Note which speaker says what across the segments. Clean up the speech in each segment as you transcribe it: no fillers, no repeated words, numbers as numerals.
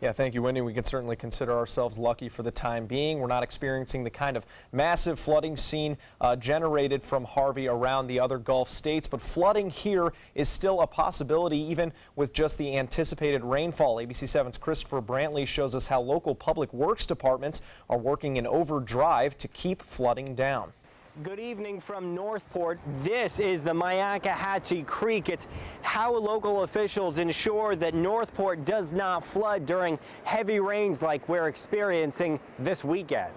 Speaker 1: Yeah, thank you, Wendy. We can certainly consider ourselves lucky for the time being. We're not experiencing the kind of massive flooding seen generated from Harvey around the other Gulf states, but flooding here is still a possibility even with just the anticipated rainfall. ABC7's Christopher Brantley shows us how local public works departments are working in overdrive to keep flooding down.
Speaker 2: Good evening from Northport. This is the Myakkahatchee Creek. It's how local officials ensure that Northport does not flood during heavy rains like we're experiencing this weekend.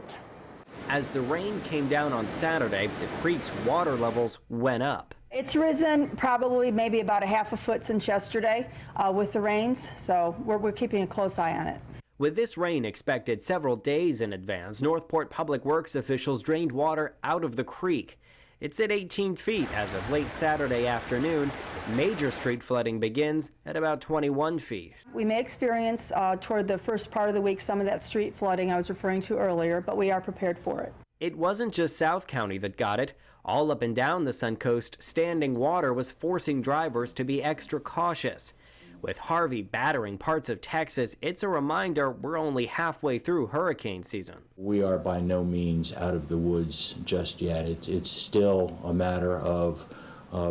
Speaker 2: As the rain came down on Saturday, the creek's water levels went up.
Speaker 3: It's risen probably maybe about a half a foot since yesterday with the rains, so we're keeping a close eye on it.
Speaker 2: With this rain expected several days in advance, Northport Public Works officials drained water out of the creek. It's at 18 feet as of late Saturday afternoon. Major street flooding begins at about 21 feet.
Speaker 3: We may experience toward the first part of the week some of that street flooding I was referring to earlier, but we are prepared for it.
Speaker 2: It wasn't just South County that got it. All up and down the Suncoast, standing water was forcing drivers to be extra cautious. With Harvey battering parts of Texas, it's a reminder we're only halfway through hurricane season.
Speaker 4: We are by no means out of the woods just yet. It's still a matter of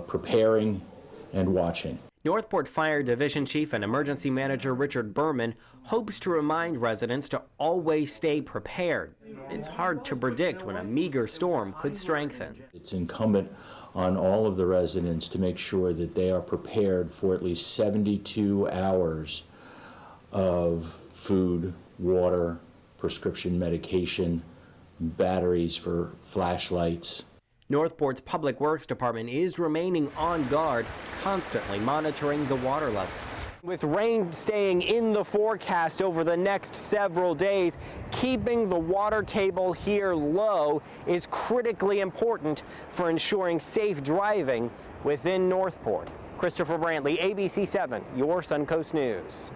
Speaker 4: preparing and watching.
Speaker 2: Northport Fire Division Chief and Emergency Manager Richard Berman hopes to remind residents to always stay prepared. It's hard to predict when a meager storm could strengthen.
Speaker 4: It's incumbent on all of the residents to make sure that they are prepared for at least 72 hours of food, water, prescription medication, batteries for flashlights.
Speaker 2: Northport's Public Works Department is remaining on guard, constantly monitoring the water levels. With rain staying in the forecast over the next several days, keeping the water table here low is critically important for ensuring safe driving within Northport. Christopher Brantley, ABC7, your Suncoast News.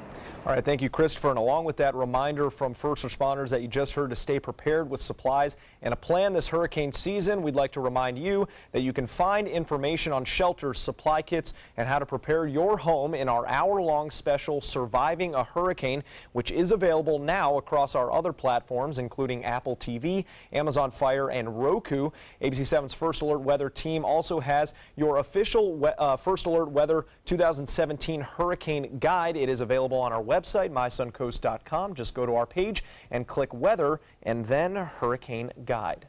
Speaker 1: All right, thank you, Christopher. And along with that reminder from first responders that you just heard to stay prepared with supplies and a plan this hurricane season, we'd like to remind you that you can find information on shelters, supply kits, and how to prepare your home in our hour-long special Surviving a Hurricane, which is available now across our other platforms, including Apple TV, Amazon Fire, and Roku. ABC7's First Alert Weather team also has your official First Alert Weather 2017 Hurricane Guide. It is available on our website, mysuncoast.com. Just go to our page and click Weather and then Hurricane Guide.